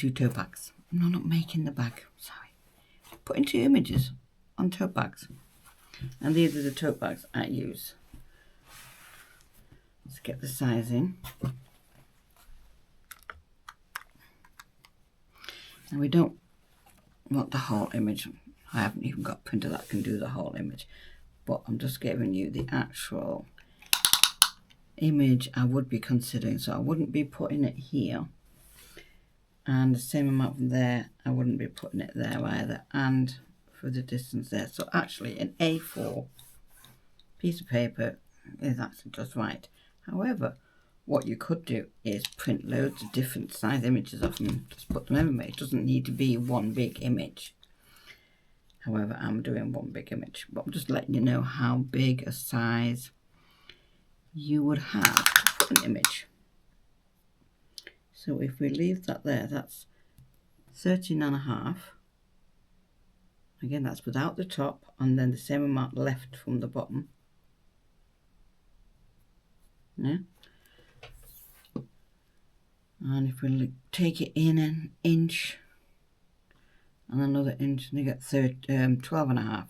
2 tote bags. No, not making the bag, sorry. Putting 2 images on tote bags. And these are the tote bags I use. Let's get the size in. And we don't want the whole image. I haven't even got a printer that can do the whole image. But I'm just giving you the actual image I would be considering. So I wouldn't be putting it here. And the same amount from there, I wouldn't be putting it there either. And for the distance there. So actually an A4 piece of paper is actually just right. However, what you could do is print loads of different size images of them. Just put them everywhere. It doesn't need to be one big image. However, I'm doing one big image. But I'm just letting you know how big a size you would have to put an image. So if we leave that there, that's 13.5. Again, that's without the top, and then the same amount left from the bottom. Yeah. And if we take it in an inch and another inch, and you get 12.5.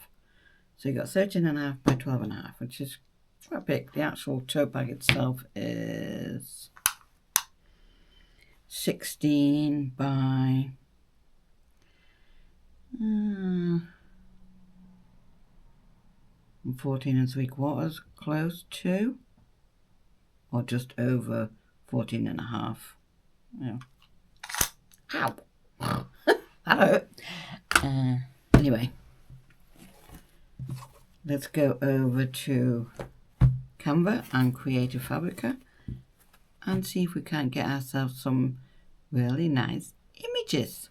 So you got 13.5 by 12.5, which is quite big. The actual tote bag itself is 16 by 14 3/4, close to, or just over 14.5. Yeah. Ow! That hurt. Anyway, let's go over to Canva and create a Fabrica and see if we can't get ourselves some really nice images.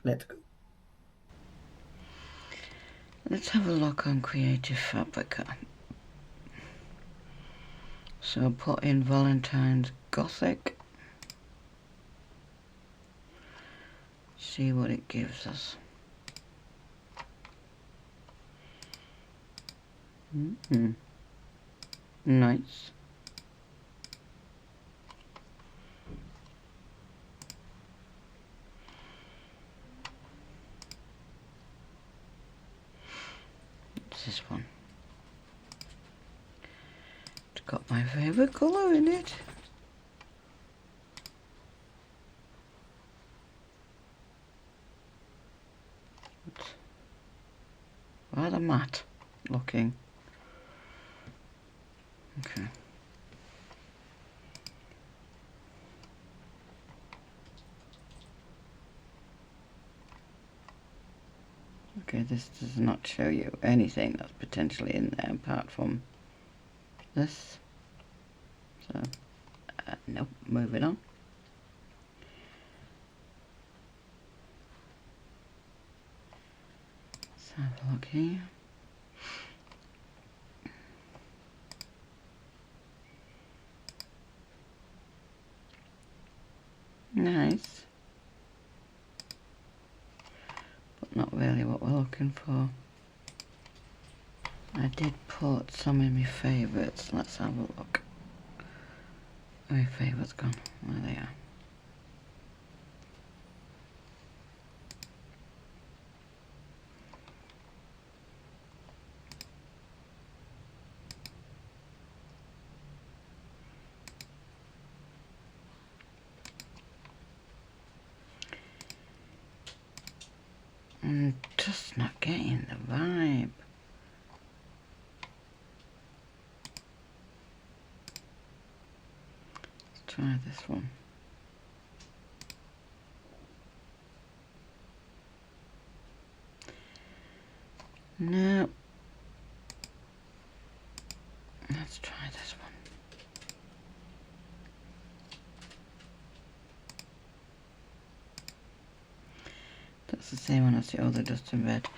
Let's go. Let's have a look on Creative Fabrica. So put in Valentine's Gothic. See what it gives us. Nice. What's this one? It's got my favourite colour in it. It's rather matte looking. Okay. Okay, this does not show you anything that's potentially in there apart from this. So, nope, moving on. Let's have a look here. Nice. But not really what we're looking for. I did put some in my favourites. Let's have a look. Where my favourites gone? There they are. I'm just not getting the vibe. Let's try this one. No. Let's try this one. That's the same one as the other Dustin Red.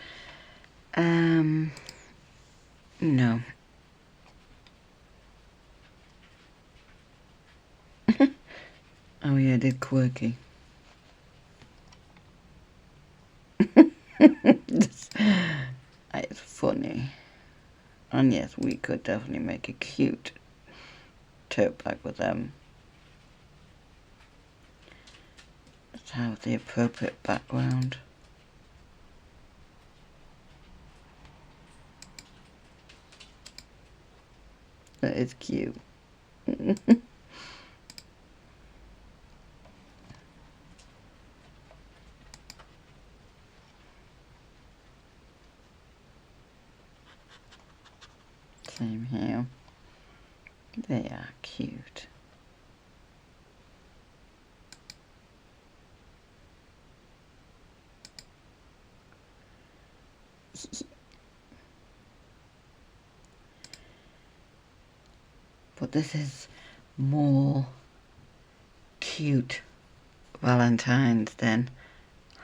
No. Oh yeah, I did quirky. It's funny. And yes, we could definitely make a cute tote bag with them. Let's to have the appropriate background. That is cute. Same here. They are cute. But this is more cute Valentine's than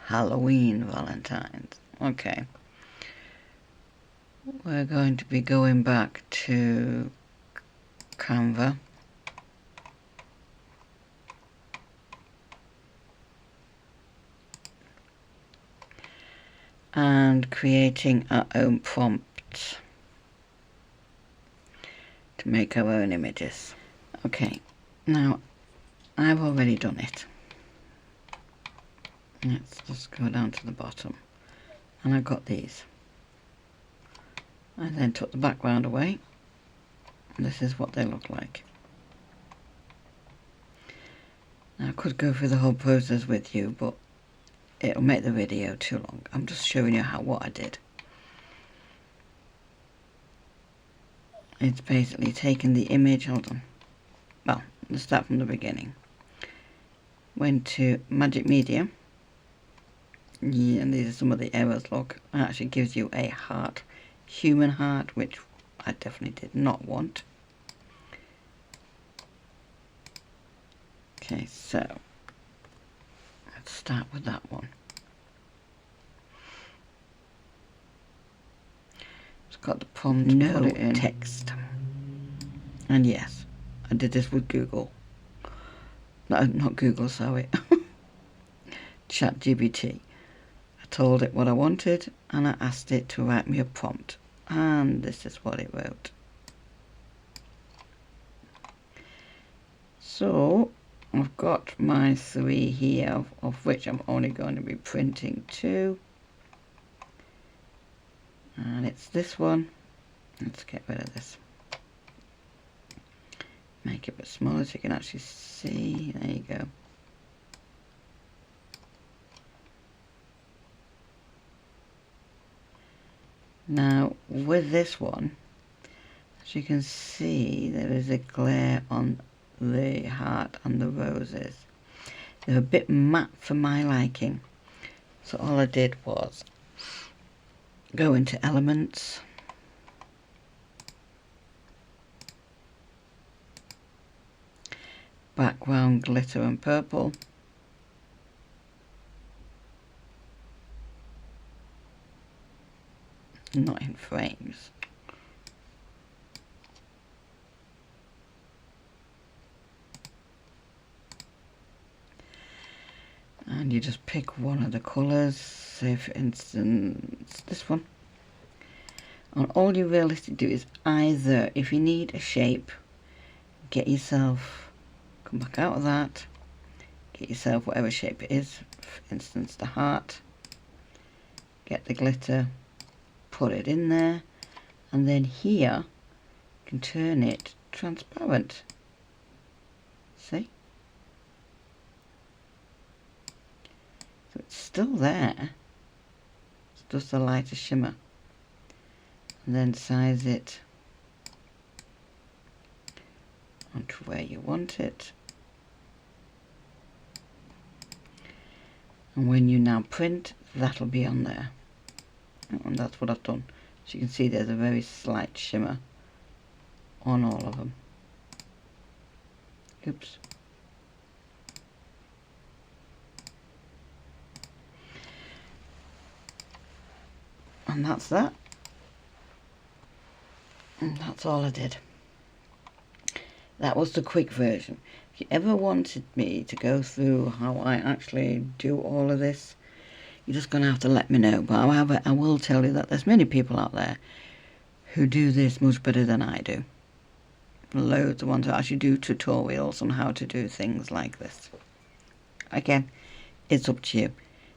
Halloween Valentine's. Okay. We're going to be going back to Canva. And creating our own prompts to make our own images. Okay, now I've already done it. Let's just go down to the bottom, and I've got these. I then took the background away. This is what they look like. Now I could go through the whole process with you, but it'll make the video too long. I'm just showing you what I did. It's basically taking the image, hold on. Well, let's start from the beginning. Went to Magic Media. Yeah, and these are some of the errors, look. It actually gives you a heart, human heart, which I definitely did not want. Okay, so let's start with that one. It's got the prompt, no put it in text. And yes, I did this with Google. No, not Google, sorry. ChatGPT. I told it what I wanted and I asked it to write me a prompt. And this is what it wrote. So I've got my 3 here, of which I'm only going to be printing 2. And it's this one. Let's get rid of this. Make it a bit smaller so you can actually see. There you go. Now with this one, as you can see, there is a glare on the heart and the roses. They're a bit matte for my liking. So all I did was go into elements, background glitter and purple, not in frames. And you just pick one of the colours, say for instance this one. And all you realistically do is either, if you need a shape, get yourself, come back out of that, get yourself whatever shape it is, for instance the heart, get the glitter, put it in there, and then here you can turn it transparent. See? So it's still there, it's just a lighter shimmer. And then size it onto where you want it. And when you now print, that'll be on there. And that's what I've done. So you can see there's a very slight shimmer on all of them. Oops. And that's that. And that's all I did. That was the quick version. If you ever wanted me to go through how I actually do all of this, you're just going to have to let me know. But however, I will tell you that there's many people out there who do this much better than I do. Loads of ones who actually do tutorials on how to do things like this. Again, it's up to you.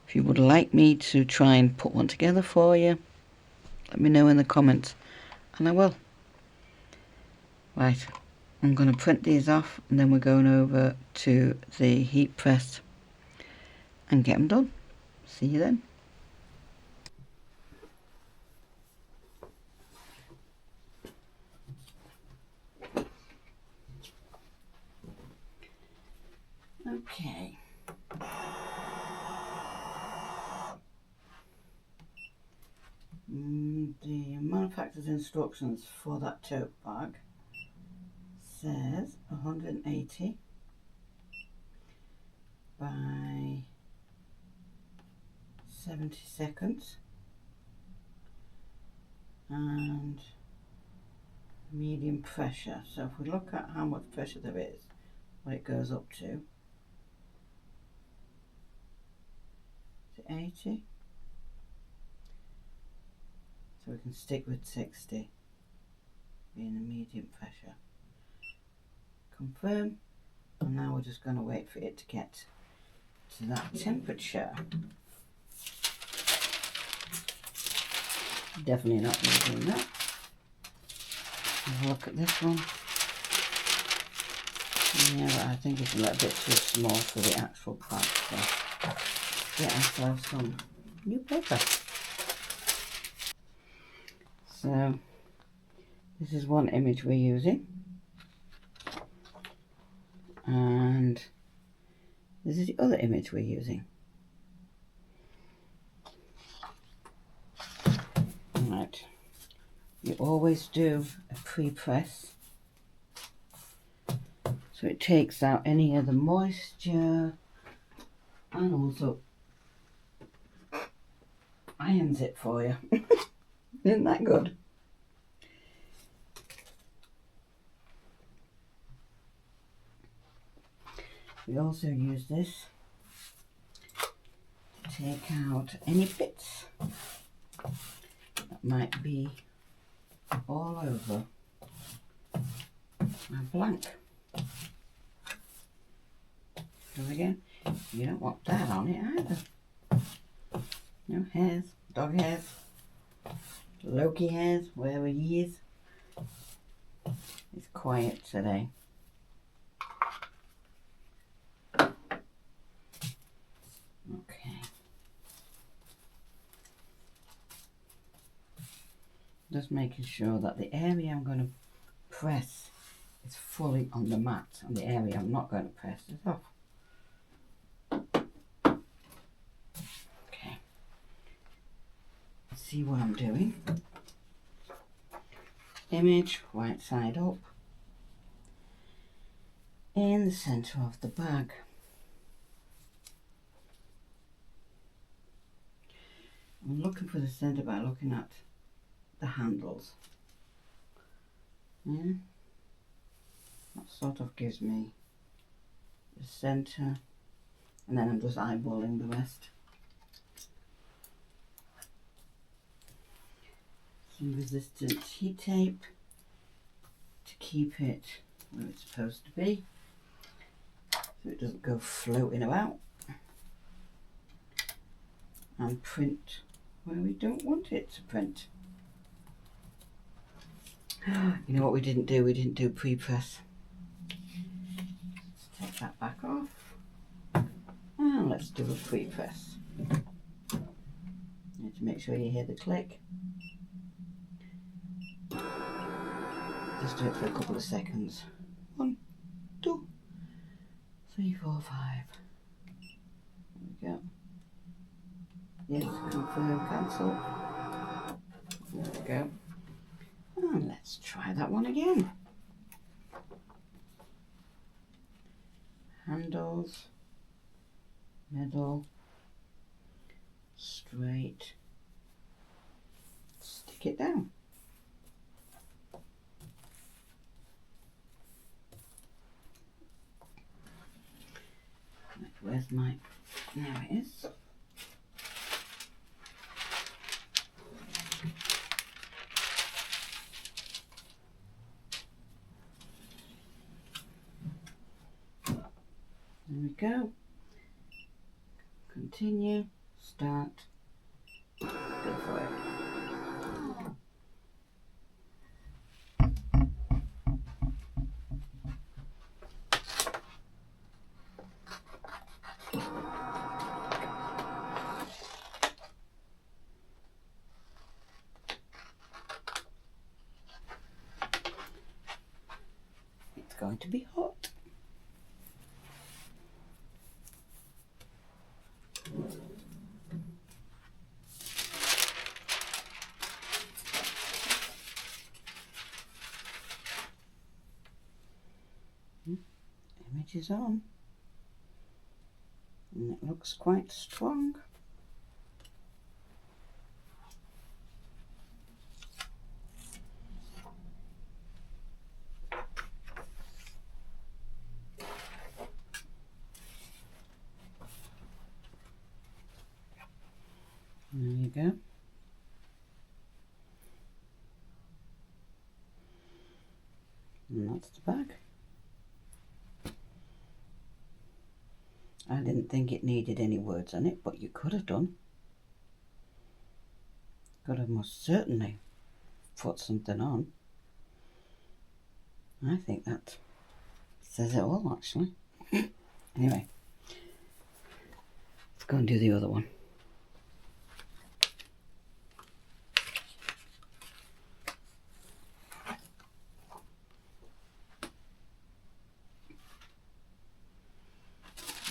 If you would like me to try and put one together for you, let me know in the comments and I will. Right, I'm going to print these off and then we're going over to the heat press and get them done. See you then. Okay. The manufacturer's instructions for that tote bag says 180 by 70 seconds and medium pressure. So if we look at how much pressure there is, what it goes up to, is it 80? So we can stick with 60 being the medium pressure. Confirm, and now we're just going to wait for it to get to that temperature. Definitely not using that. Have a look at this one. Yeah, but I think it's a little bit too small for the actual pack, so get ourselves some new paper. So this is one image we're using, and this is the other image we're using. Right, you always do a pre-press so it takes out any of the moisture and also irons it for you. Isn't that good? We also use this to take out any bits that might be all over my blank. So again, you don't want that on it either. No hairs, dog hairs, Loki hairs, wherever he is. It's quiet today. Okay. Just making sure that the area I'm going to press is fully on the mat and the area I'm not going to press is off. Okay. See what I'm doing. Image right side up in the center of the bag. I'm looking for the center by looking at the handles. Yeah, that sort of gives me the center, and then I'm just eyeballing the rest. Some resistant heat tape to keep it where it's supposed to be so it doesn't go floating about, and print where we don't want it to print. You know what we didn't do? We didn't do pre-press. Let's take that back off and let's do a pre-press. You need to make sure you hear the click. Just do it for a couple of seconds. 1, 2, 3, 4, 5. There we go. Yes, confirm, cancel. There we go. And let's try that one again. Handles, middle, straight, stick it down. Where's my, there it is. There we go. continue, start, go for it. It's going to be hot. Image is on, and it looks quite strong. There you go. And that's the back. I didn't think it needed any words on it, but you could have done. Could have most certainly put something on. I think that says it all, actually. Anyway, let's go and do the other one.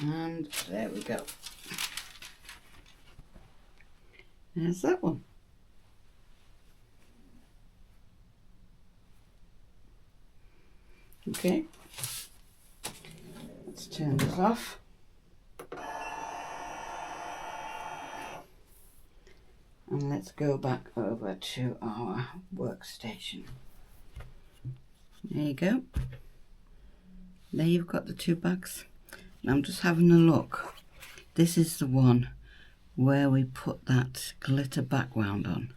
And there we go. There's that one. Okay, let's turn this off. And let's go back over to our workstation. There you go. There you've got the two bags. I'm just having a look. This is the one where we put that glitter background on.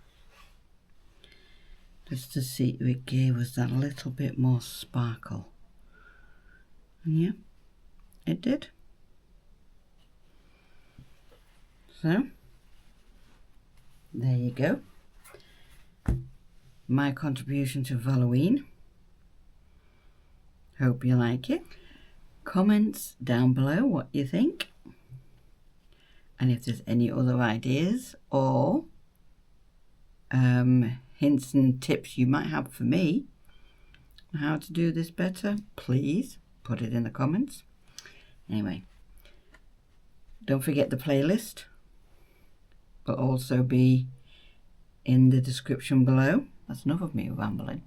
Just to see if it gave us that little bit more sparkle. And yeah, it did. So, there you go. My contribution to Valloween. Hope you like it. Comments down below what you think, and if there's any other ideas or hints and tips you might have for me on how to do this better, please put it in the comments. Anyway, don't forget the playlist will also be in the description below. That's enough of me rambling.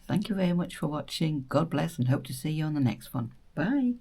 Thank you very much for watching. God bless, and hope to see you on the next one. Bye.